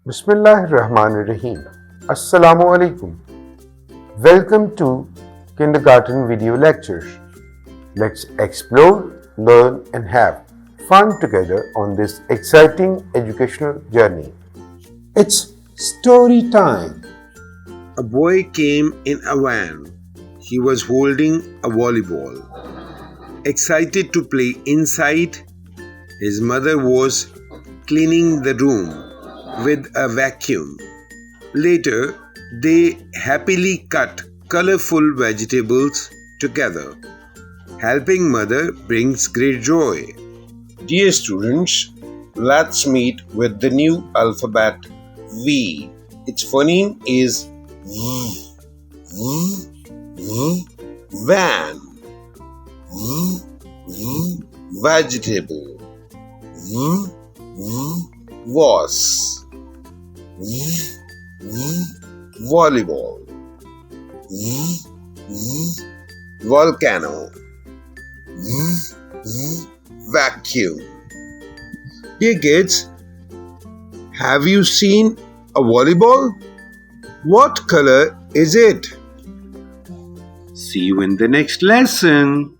Bismillahirrahmanirrahim. Assalamu alaikum. Welcome to Kindergarten Video Lectures. Let's explore, learn, and have fun together on this exciting educational journey. It's story time. A boy came in a van. He was holding a volleyball. Excited to play inside, his mother was cleaning the room with a vacuum. Later, they happily cut colorful vegetables together. Helping mother brings great joy. Dear students, let's meet with the new alphabet V. Its phoneme is V. Van. Vegetable. Was. Volleyball. Volcano. Vacuum. Dear kids, have you seen a volleyball? What color is it? See you in the next lesson.